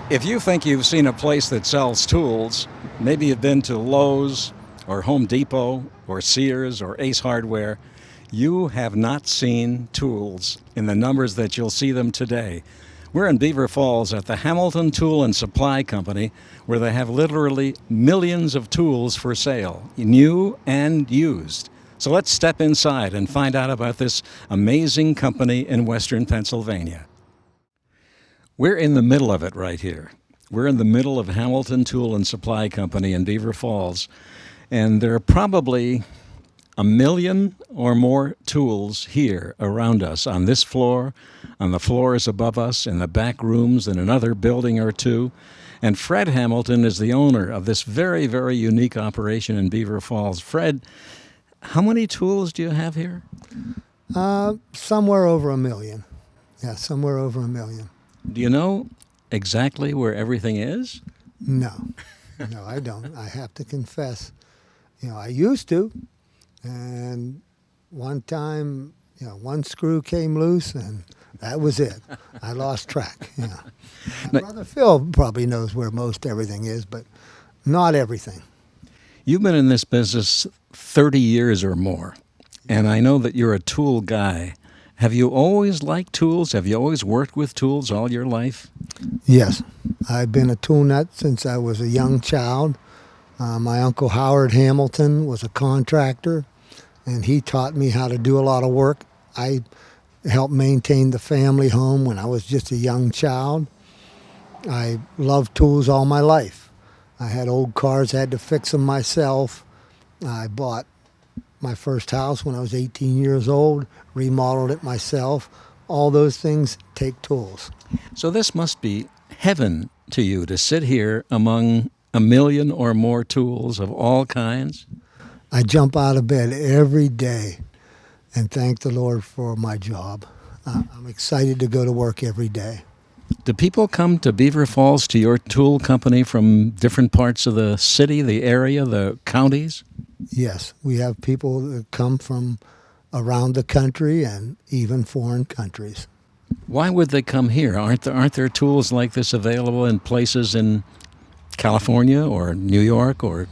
If you think you've seen a place that sells tools, maybe you've been to Lowe's or Home Depot or Sears or Ace Hardware, you have not seen tools in the numbers that you'll see them today. We're in Beaver Falls at the Hamilton Tool and Supply Company, where they have literally millions of tools for sale, new and used. So let's step inside and find out about this amazing company in western Pennsylvania. We're in the middle of it right here. We're in the middle of Hamilton Tool and Supply Company in Beaver Falls, and there are probably a million or more tools here around us on this floor, on the floors above us, in the back rooms, in another building or two. And Fred Hamilton is the owner of this very, very unique operation in Beaver Falls. Fred, how many tools do you have here? Somewhere over a million. Yeah, somewhere over a million. Do you know exactly where everything is? No, no, I don't. I have to confess. I used to. And one time, one screw came loose, and that was it. I lost track. Yeah. My brother Phil probably knows where most everything is, but not everything. You've been in this business 30 years or more, and I know that you're a tool guy. Have you always liked tools? Have you always worked with tools all your life? Yes. I've been a tool nut since I was a young child. My Uncle Howard Hamilton was a contractor, and he taught me how to do a lot of work. I helped maintain the family home when I was just a young child. I loved tools all my life. I had old cars, I had to fix them myself. I bought my first house when I was 18 years old, remodeled it myself. All those things take tools. So this must be heaven to you to sit here among a million or more tools of all kinds. I jump out of bed every day and thank the Lord for my job. I'm excited to go to work every day. Do people come to Beaver Falls, to your tool company, from different parts of the city, the area, the counties? Yes, we have people that come from around the country and even foreign countries. Why would they come here? Aren't there tools like this available in places in California or New York or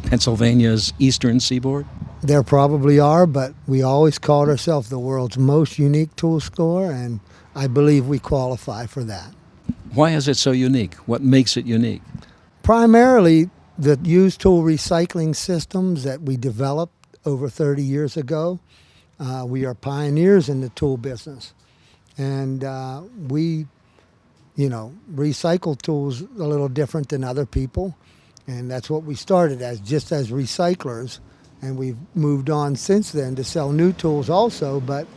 Pennsylvania's eastern seaboard? There probably are, but we always called ourselves the world's most unique tool store, and I believe we qualify for that. Why is it so unique? What makes it unique? Primarily, the used tool recycling systems that we developed over 30 years ago. We are pioneers in the tool business, and we recycle tools a little different than other people, and that's what we started as, just as recyclers, and we've moved on since then to sell new tools also, but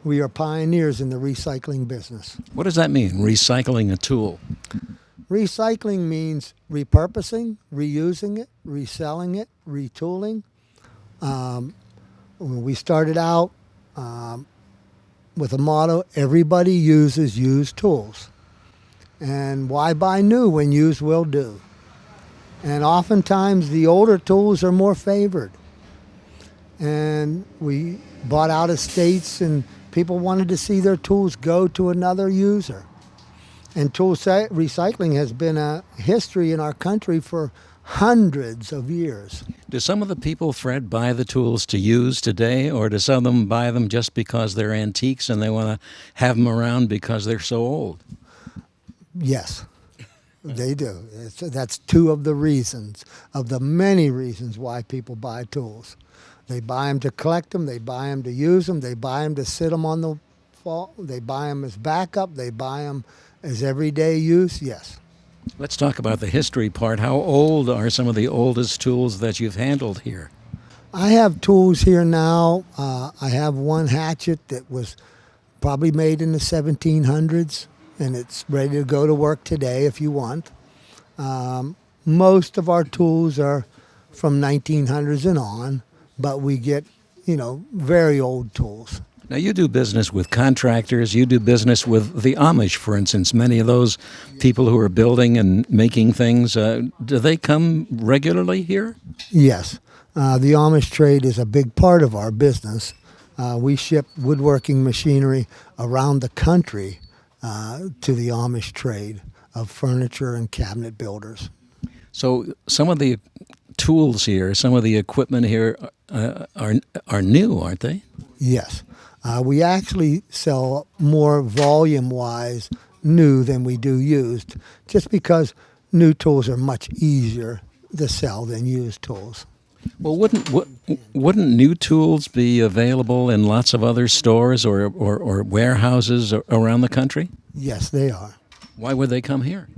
we are pioneers in the recycling business. What does that mean, recycling a tool? Recycling means repurposing, reusing it, reselling it, retooling. We started out with a motto, everybody uses used tools. And why buy new when used will do? And oftentimes the older tools are more favored. And we bought out estates and people wanted to see their tools go to another user. And tool recycling has been a history in our country for hundreds of years. Do some of the people, Fred, buy the tools to use today, or do some of them buy them just because they're antiques and they want to have them around because they're so old? Yes, they do. That's two of the reasons, of the many reasons why people buy tools. They buy them to collect them, they buy them to use them, they buy them to sit them on the wall, they buy them as backup, they buy them as everyday use, yes. Let's talk about the history part. How old are some of the oldest tools that you've handled here? I have tools here now. I have one hatchet that was probably made in the 1700s, and it's ready to go to work today if you want. Most of our tools are from 1900s and on, but we get, very old tools. Now, you do business with contractors, you do business with the Amish, for instance. Many of those people who are building and making things, do they come regularly here? Yes. The Amish trade is a big part of our business. We ship woodworking machinery around the country to the Amish trade. of furniture and cabinet builders. So some of the tools here, some of the equipment here are new, aren't they? Yes. We actually sell more volume-wise new than we do used, just because new tools are much easier to sell than used tools. Well, wouldn't new tools be available in lots of other stores or warehouses around the country? Yes, they are. Why would they come here?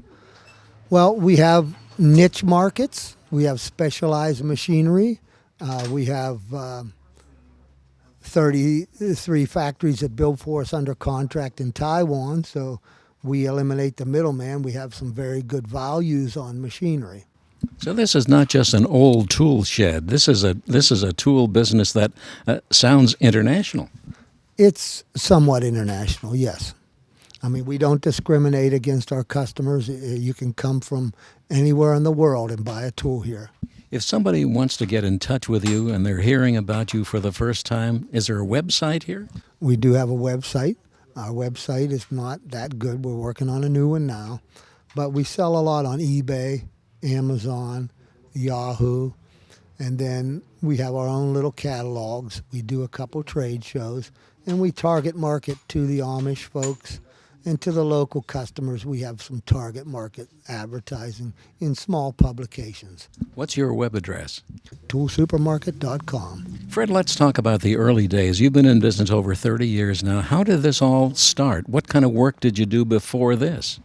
Well, we have niche markets. We have specialized machinery. We have 33 factories that build for us under contract in Taiwan, so we eliminate the middleman. We have some very good values on machinery. So this is not just an old tool shed. This is a tool business that sounds international. It's somewhat international, yes. I mean, we don't discriminate against our customers. You can come from anywhere in the world and buy a tool here. If somebody wants to get in touch with you and they're hearing about you for the first time, is there a website here? We do have a website. Our website is not that good. We're working on a new one now. But we sell a lot on eBay, Amazon, Yahoo, and then we have our own little catalogs. We do a couple trade shows, and we target market to the Amish folks and to the local customers. We have some target market advertising in small publications. What's your web address? toolsupermarket.com. Fred, let's talk about the early days. You've been in business over 30 years now. How did this all start? What kind of work did you do before this?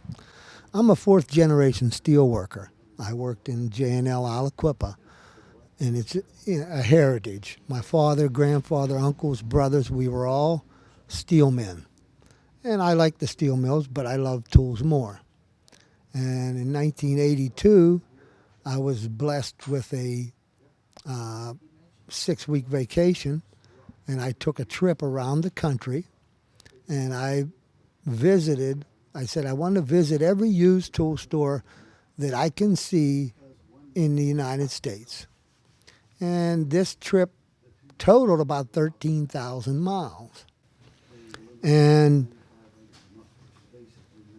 I'm a fourth generation steel worker. I worked in J&L Aliquippa, and it's a heritage. My father, grandfather, uncles, brothers, we were all steel men. And I like the steel mills, but I love tools more. And in 1982, I was blessed with a 6-week vacation, and I took a trip around the country, and I said I want to visit every used tool store that I can see in the United States. And this trip totaled about 13,000 miles. And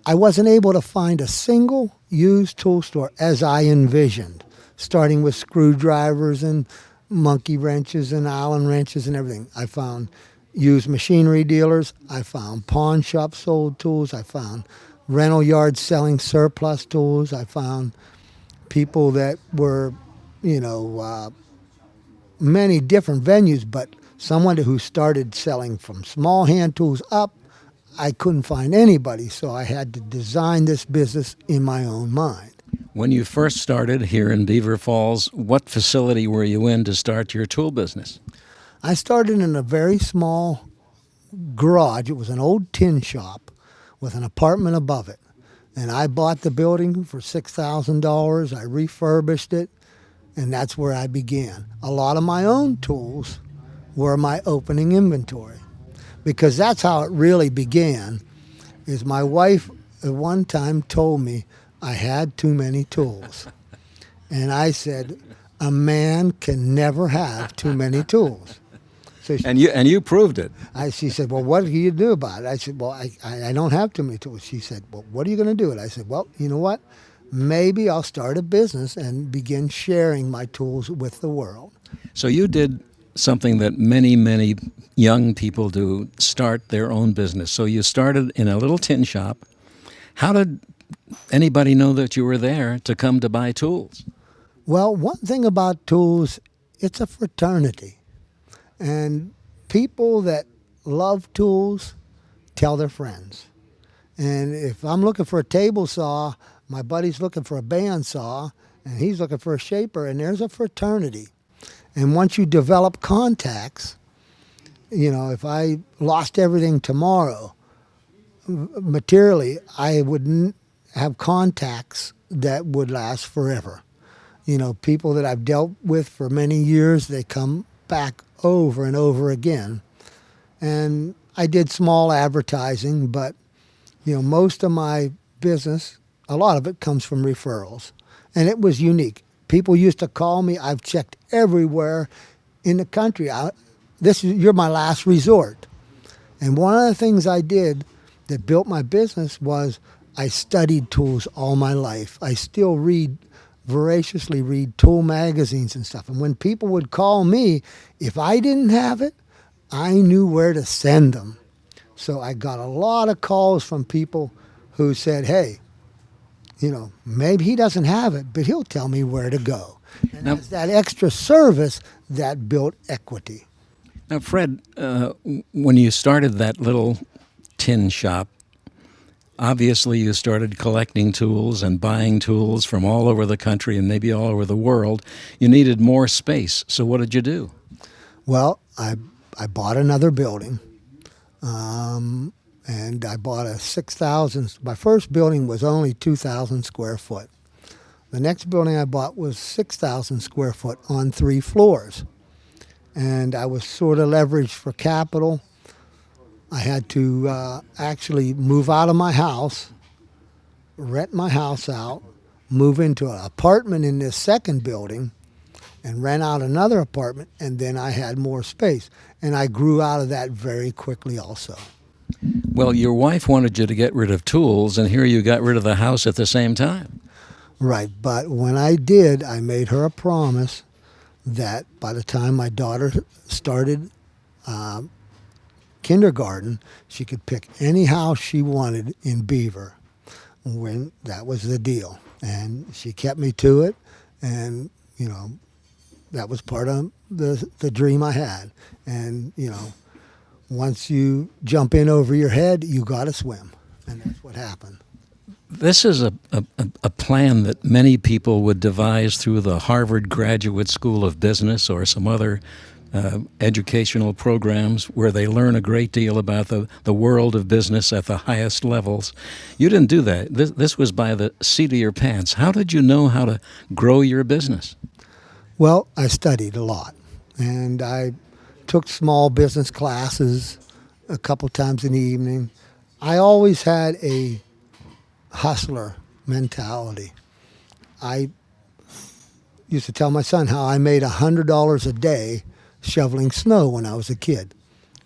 I wasn't able to find a single used tool store as I envisioned, starting with screwdrivers and monkey wrenches and Allen wrenches and everything. I found used machinery dealers. I found pawn shops sold tools. I found rental yards selling surplus tools. I found people that were, many different venues, but someone who started selling from small hand tools up, I couldn't find anybody, so I had to design this business in my own mind. When you first started here in Beaver Falls, what facility were you in to start your tool business? I started in a very small garage. It was an old tin shop with an apartment above it. And I bought the building for $6,000. I refurbished it, and that's where I began. A lot of my own tools were my opening inventory, because that's how it really began. Is my wife at one time told me I had too many tools. And I said, a man can never have too many tools. So And you proved it. she said, well, what do you do about it? I said, well, I don't have too many tools. She said, well, what are you going to do with it? I said, well, you know what? Maybe I'll start a business and begin sharing my tools with the world. So you did something that many, many young people do, start their own business. So you started in a little tin shop. How did anybody know that you were there to come to buy tools? Well, one thing about tools, it's a fraternity. And people that love tools tell their friends. And if I'm looking for a table saw, my buddy's looking for a bandsaw, and he's looking for a shaper, and there's a fraternity. And once you develop contacts, if I lost everything tomorrow, materially, I wouldn't have contacts that would last forever. People that I've dealt with for many years, they come back over and over again. And I did small advertising, but, most of my business, a lot of it comes from referrals. And it was unique. People used to call me. I've checked everywhere in the country. You're my last resort. And one of the things I did that built my business was I studied tools all my life. I still voraciously read tool magazines and stuff. And when people would call me, if I didn't have it, I knew where to send them. So I got a lot of calls from people who said, hey, maybe he doesn't have it, but he'll tell me where to go. And Now, it's that extra service that built equity. now Fred, when you started that little tin shop, obviously you started collecting tools and buying tools from all over the country and maybe all over the world. You needed more space. So what did you do? Well, I bought another building, and I bought a 6,000. My first building was only 2,000 square foot. The next building I bought was 6,000 square foot on 3 floors. And I was sort of leveraged for capital. I had to actually move out of my house, rent my house out, move into an apartment in this second building, and rent out another apartment, and then I had more space. And I grew out of that very quickly also. Well, your wife wanted you to get rid of tools, and here you got rid of the house at the same time. Right, but when I did, I made her a promise that by the time my daughter started kindergarten, she could pick any house she wanted in Beaver. When that was the deal, and she kept me to it, and that was part of the dream I had. And once you jump in over your head, you got to swim, and that's what happened. This is a plan that many people would devise through the Harvard Graduate School of Business or some other educational programs where they learn a great deal about the world of business at the highest levels. You didn't do that. This was by the seat of your pants. How did you know how to grow your business? Well, I studied a lot, and I took small business classes a couple times in the evening. I always had a hustler mentality. I used to tell my son how I made $100 a day shoveling snow when I was a kid.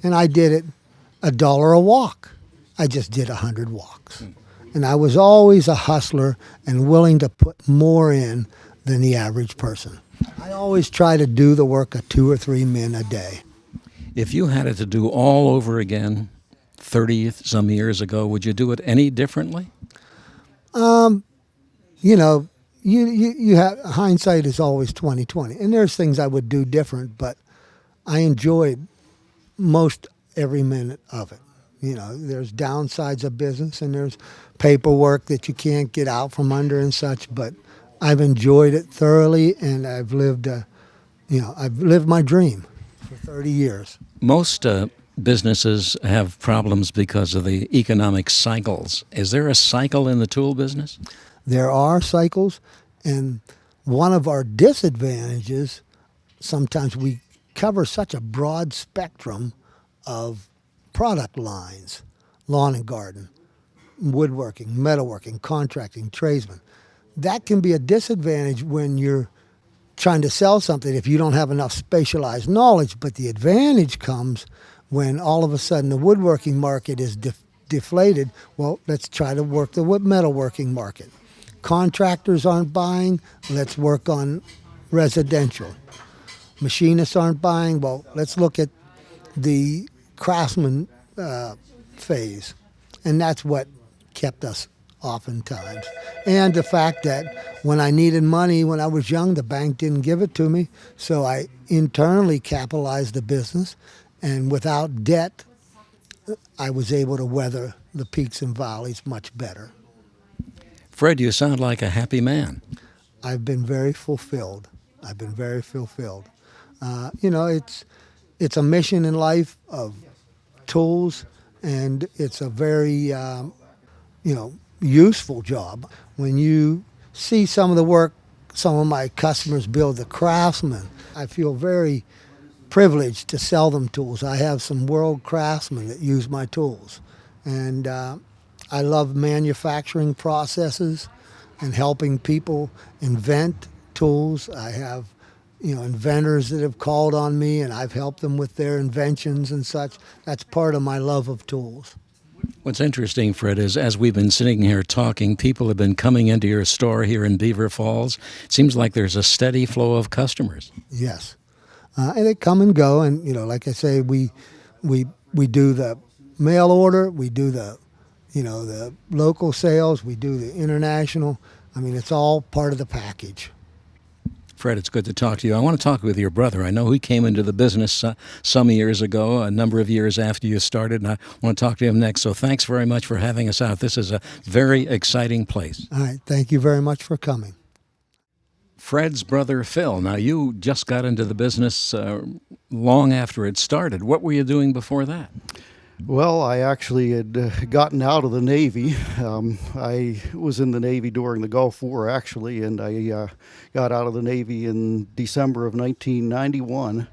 And I did it $1 a walk. I just did 100 walks. And I was always a hustler and willing to put more in than the average person. I always try to do the work of 2 or 3 men a day. If you had it to do all over again 30 some years ago, would you do it any differently? You have hindsight is always 20/20, and there's things I would do different, but I enjoyed most every minute of it. There's downsides of business, and there's paperwork that you can't get out from under and such, but I've enjoyed it thoroughly, and I've lived my dream for 30 years. Most businesses have problems because of the economic cycles. Is there a cycle in the tool business? There are cycles, and one of our disadvantages, sometimes we cover such a broad spectrum of product lines: lawn and garden, woodworking, metalworking, contracting, tradesmen. That can be a disadvantage when you're trying to sell something if you don't have enough specialized knowledge, but the advantage comes when all of a sudden the woodworking market is deflated. Well, let's try to work the metalworking market. Contractors aren't buying, let's work on residential. Machinists aren't buying, well, let's look at the craftsman phase. And that's what kept us oftentimes. And the fact that when I needed money when I was young, the bank didn't give it to me, so I internally capitalized the business, and without debt, I was able to weather the peaks and valleys much better. Fred, you sound like a happy man. I've been very fulfilled. It's a mission in life of tools, and it's a very, useful job. When you see some of the work some of my customers build, the craftsmen, I feel very privileged to sell them tools. I have some world craftsmen that use my tools, and I love manufacturing processes and helping people invent tools. I have inventors that have called on me, and I've helped them with their inventions and such. That's part of my love of tools. What's interesting, Fred, is as we've been sitting here talking, people have been coming into your store here in Beaver Falls. It seems like there's a steady flow of customers. Yes. And they come and go, and like I say, we do the mail order, we do the local sales, we do the international. I mean, it's all part of the package. Fred, it's good to talk to you. I want to talk with your brother. I know he came into the business some years ago, a number of years after you started, and I want to talk to him next. So thanks very much for having us out. This is a very exciting place. All right. Thank you very much for coming. Fred's brother, Phil. Now, you just got into the business long after it started. What were you doing before that? Well, I actually had gotten out of the Navy. I was in the Navy during the Gulf War, actually, and I got out of the Navy in December of 1991,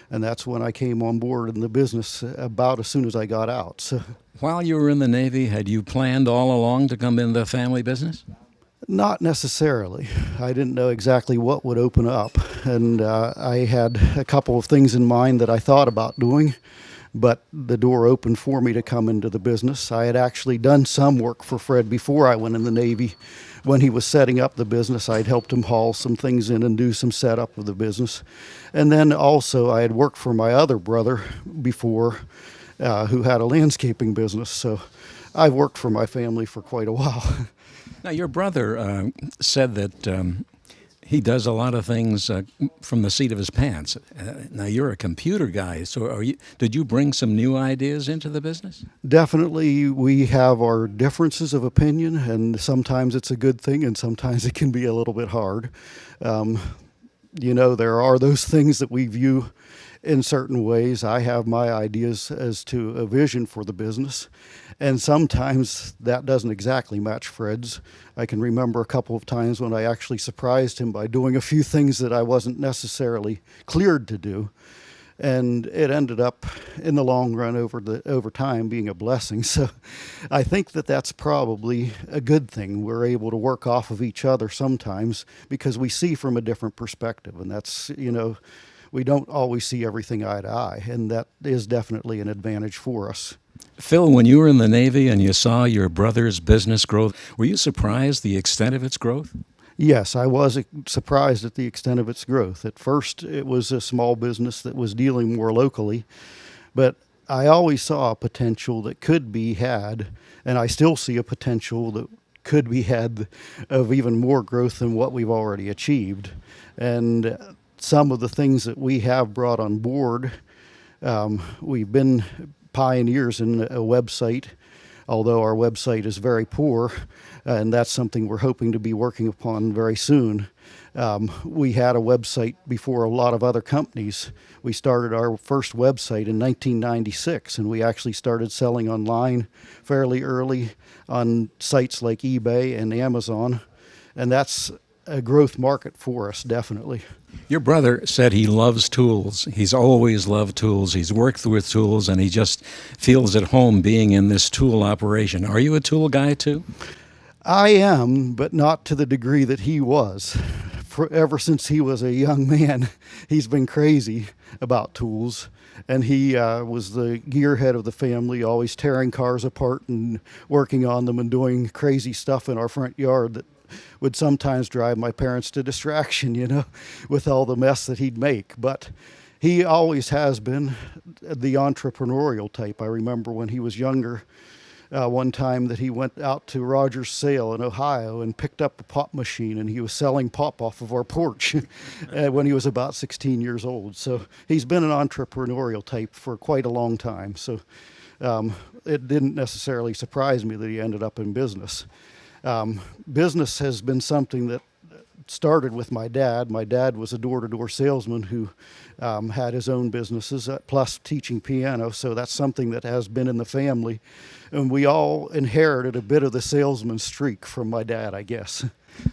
and that's when I came on board in the business about as soon as I got out. So, while you were in the Navy, had you planned all along to come into the family business? Not necessarily. I didn't know exactly what would open up, and I had a couple of things in mind that I thought about doing, but the door opened for me to come into the business. I had actually done some work for Fred before I went in the Navy. When he was setting up the business, I'd helped him haul some things in and do some setup of the business. And then also I had worked for my other brother before, who had a landscaping business. So I've worked for my family for quite a while. Now, your brother said that he does a lot of things from the seat of his pants. Now, you're a computer guy, so did you bring some new ideas into the business? Definitely, we have our differences of opinion, and sometimes it's a good thing, and sometimes it can be a little bit hard. There are those things that we view in certain ways. I have my ideas as to a vision for the business, and sometimes that doesn't exactly match Fred's. I can remember a couple of times when I actually surprised him by doing a few things that I wasn't necessarily cleared to do, and it ended up in the long run over time being a blessing. So I think that that's probably a good thing. We're able to work off of each other sometimes because we see from a different perspective, and that's, we don't always see everything eye to eye, and that is definitely an advantage for us. Phil, when you were in the Navy and you saw your brother's business growth, were you surprised the extent of its growth? Yes, I was surprised at the extent of its growth. At first, it was a small business that was dealing more locally, but I always saw a potential that could be had, and I still see a potential that could be had of even more growth than what we've already achieved. And some of the things that we have brought on board, we've been pioneers in a website, although our website is very poor, and that's something we're hoping to be working upon very soon. We had a website before a lot of other companies. We started our first website in 1996, and we actually started selling online fairly early on sites like eBay and Amazon, and that's a growth market for us, definitely. Your brother said he loves tools. He's always loved tools. He's worked with tools, and he just feels at home being in this tool operation. Are you a tool guy, too? I am, but not to the degree that he was. Ever since he was a young man, he's been crazy about tools. And he was the gearhead of the family, always tearing cars apart and working on them and doing crazy stuff in our front yard that would sometimes drive my parents to distraction, with all the mess that he'd make. But he always has been the entrepreneurial type. I remember when he was younger, one time that he went out to Rogers Sale in Ohio and picked up a pop machine, and he was selling pop off of our porch when he was about 16 years old. So he's been an entrepreneurial type for quite a long time. So it didn't necessarily surprise me that he ended up in business. Business has been something that started with my dad. My dad was a door-to-door salesman who had his own businesses, plus teaching piano, so that's something that has been in the family. And we all inherited a bit of the salesman streak from my dad, I guess.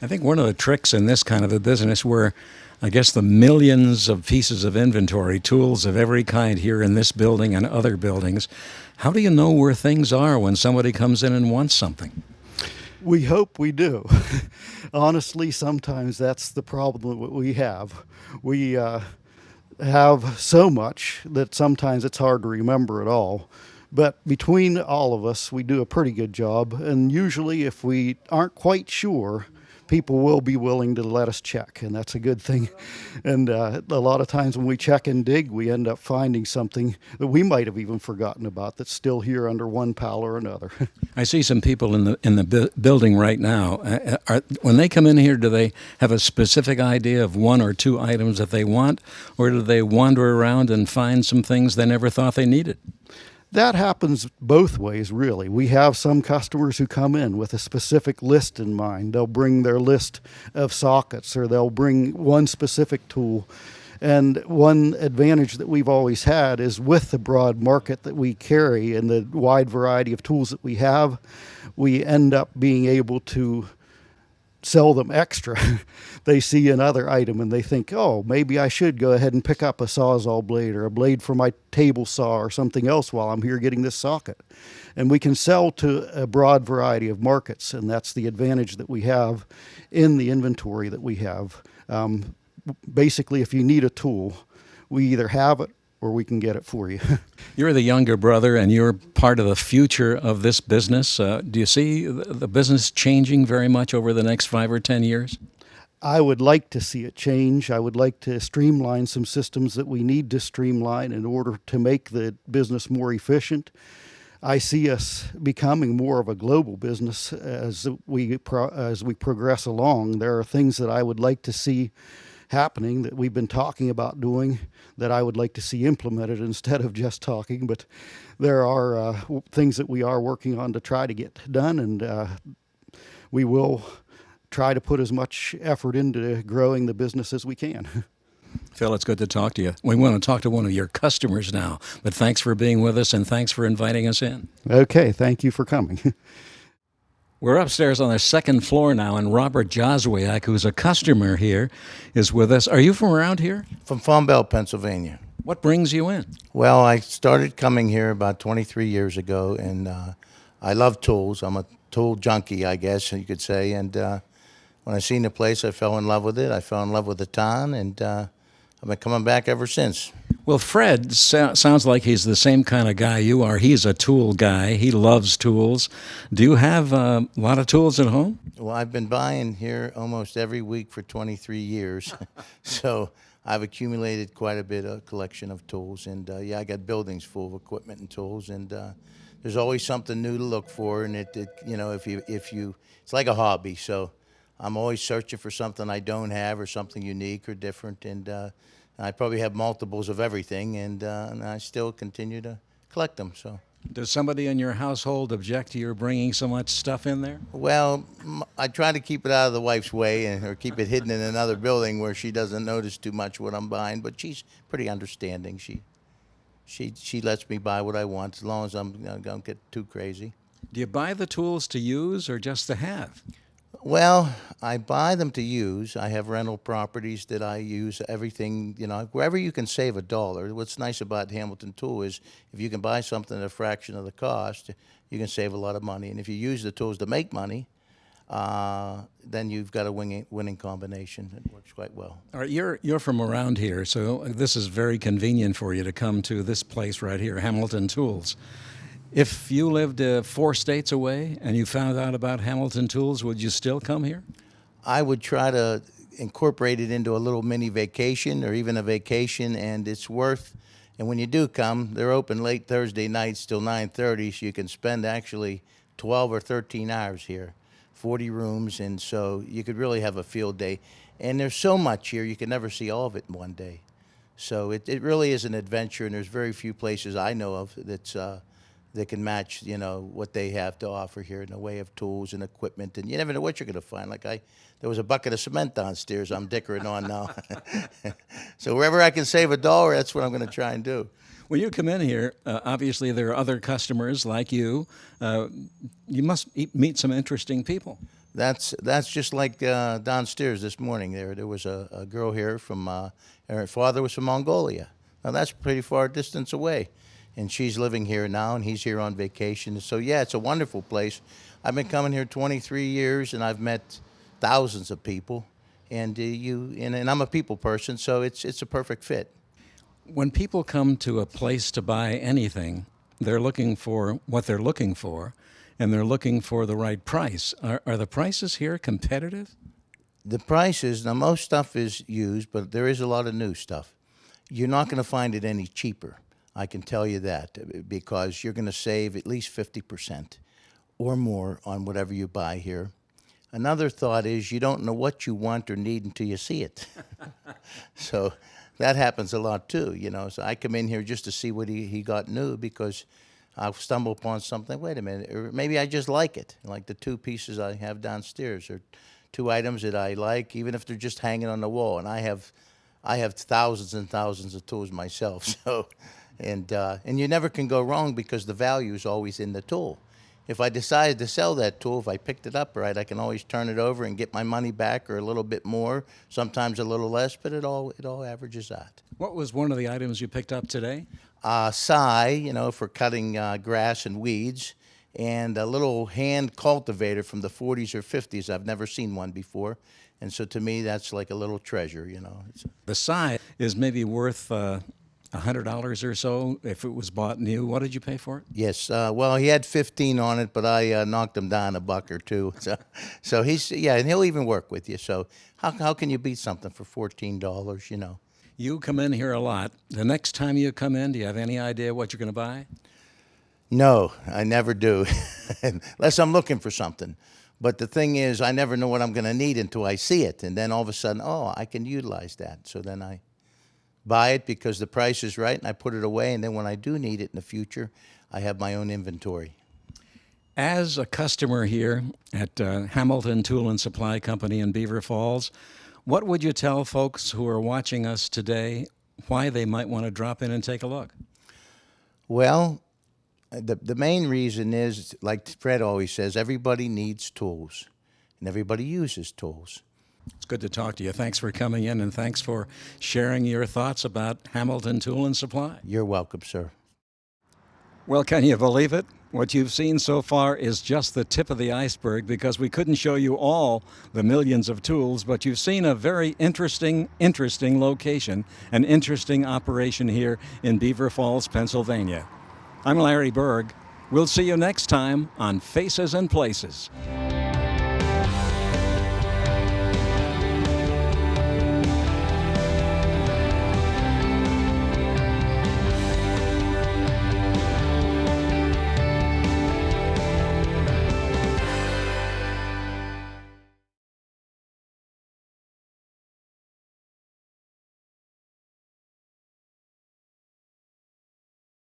I think one of the tricks in this kind of a business where I guess the millions of pieces of inventory, tools of every kind here in this building and other buildings, how do you know where things are when somebody comes in and wants something? We hope we do. Honestly, sometimes that's the problem that we have. We have so much that sometimes it's hard to remember it all. But between all of us, we do a pretty good job. And usually, if we aren't quite sure, people will be willing to let us check, and that's a good thing. And a lot of times when we check and dig, we end up finding something that we might have even forgotten about that's still here under one pile or another. I see some people in the building right now. When they come in here, do they have a specific idea of one or two items that they want, or do they wander around and find some things they never thought they needed? That happens both ways, really. We have some customers who come in with a specific list in mind. They'll bring their list of sockets, or they'll bring one specific tool. And one advantage that we've always had is with the broad market that we carry and the wide variety of tools that we have, we end up being able to sell them extra. They see another item and they think, oh, maybe I should go ahead and pick up a Sawzall blade or a blade for my table saw or something else while I'm here getting this socket. And we can sell to a broad variety of markets, and that's the advantage that we have in the inventory that we have. Basically, if you need a tool, we either have it or we can get it for you. You're the younger brother, and you're part of the future of this business. Do you see the business changing very much over the next 5 or 10 years? I would like to see it change. I would like to streamline some systems that we need to streamline in order to make the business more efficient. I see us becoming more of a global business as we progress along. There are things that I would like to see happening that we've been talking about doing that I would like to see implemented instead of just talking. But there are things that we are working on to try to get done, and we will try to put as much effort into growing the business as we can. Phil, it's good to talk to you. We want to talk to one of your customers now, but thanks for being with us and thanks for inviting us in. Okay, thank you for coming. We're upstairs on the second floor now, and Robert Joswiak, who's a customer here, is with us. Are you from around here? From Farm Belt, Pennsylvania. What brings you in? Well, I started coming here about 23 years ago, and I love tools. I'm a tool junkie, I guess you could say. And when I seen the place, I fell in love with it. I fell in love with the town, and I've been coming back ever since. Well, Fred sounds like he's the same kind of guy you are. He's a tool guy. He loves tools. Do you have a lot of tools at home? Well, I've been buying here almost every week for 23 years. So I've accumulated quite a bit of collection of tools. And, yeah, I got buildings full of equipment and tools. And there's always something new to look for. And, it's like a hobby. So I'm always searching for something I don't have or something unique or different. And I probably have multiples of everything, and I still continue to collect them. So, does somebody in your household object to your bringing so much stuff in there? Well, I try to keep it out of the wife's way, or keep it hidden in another building where she doesn't notice too much what I'm buying. But she's pretty understanding. She lets me buy what I want as long as I don't get too crazy. Do you buy the tools to use or just to have? Well, I buy them to use. I have rental properties that I use everything, wherever you can save $1. What's nice about Hamilton Tool is if you can buy something at a fraction of the cost, you can save a lot of money. And if you use the tools to make money, then you've got a winning combination. It works quite well. All right, you're from around here, so this is very convenient for you to come to this place right here, Hamilton Tools. If you lived 4 states away and you found out about Hamilton Tools, would you still come here? I would try to incorporate it into a little mini vacation or even a vacation, and it's worth. And when you do come, they're open late Thursday nights till 9:30, so you can spend actually 12 or 13 hours here, 40 rooms, and so you could really have a field day. And there's so much here, you can never see all of it in one day. So it really is an adventure, and there's very few places I know of that can match, what they have to offer here in the way of tools and equipment. And you never know what you're going to find. There was a bucket of cement downstairs I'm dickering on now. So wherever I can save $1, that's what I'm going to try and do. When you come in here, obviously there are other customers like you. You must meet some interesting people. That's just like downstairs this morning. There was a girl here from, her father was from Mongolia. Now that's a pretty far distance away. And she's living here now, and he's here on vacation. So, yeah, it's a wonderful place. I've been coming here 23 years, and I've met thousands of people. And and I'm a people person, so it's a perfect fit. When people come to a place to buy anything, they're looking for what they're looking for, and they're looking for the right price. Are the prices here competitive? The prices, now most stuff is used, but there is a lot of new stuff. You're not going to find it any cheaper. I can tell you that, because you're going to save at least 50% or more on whatever you buy here. Another thought is you don't know what you want or need until you see it. So that happens a lot too, you know. So I come in here just to see what he got new, because I'll stumble upon something, wait a minute, or maybe I just like it. Like the two pieces I have downstairs are two items that I like, even if they're just hanging on the wall. And I have thousands and thousands of tools myself. So, and you never can go wrong, because the value is always in the tool. If I decided to sell that tool, if I picked it up right, I can always turn it over and get my money back, or a little bit more, sometimes a little less, but it all averages out. What was one of the items you picked up today? Scythe, you know, for cutting grass and weeds, and a little hand cultivator from the 40s or 50s. I've never seen one before, and so to me, that's like a little treasure, you know. The scythe is maybe worth $100 or so if it was bought new. What did you pay for it? Yes, well, he had 15 on it, but I knocked him down $1 or $2. So he's, yeah, and he'll even work with you. So how can you beat something for $14, you know? You come in here a lot. The next time you come in, do you have any idea what you're going to buy? No, I never do, unless I'm looking for something. But the thing is, I never know what I'm going to need until I see it. And then all of a sudden, oh, I can utilize that. So then I buy it because the price is right, and I put it away. And then when I do need it in the future, I have my own inventory. As a customer here at Hamilton Tool and Supply Company in Beaver Falls, what would you tell folks who are watching us today why they might want to drop in and take a look? Well, the main reason is, like Fred always says, everybody needs tools, and everybody uses tools. It's good to talk to you. Thanks for coming in, and thanks for sharing your thoughts about Hamilton Tool and Supply. You're welcome, sir. Well, can you believe it? What you've seen so far is just the tip of the iceberg, because we couldn't show you all the millions of tools, but you've seen a very interesting location, an interesting operation here in Beaver Falls, Pennsylvania. I'm Larry Berg. We'll see you next time on Faces and Places.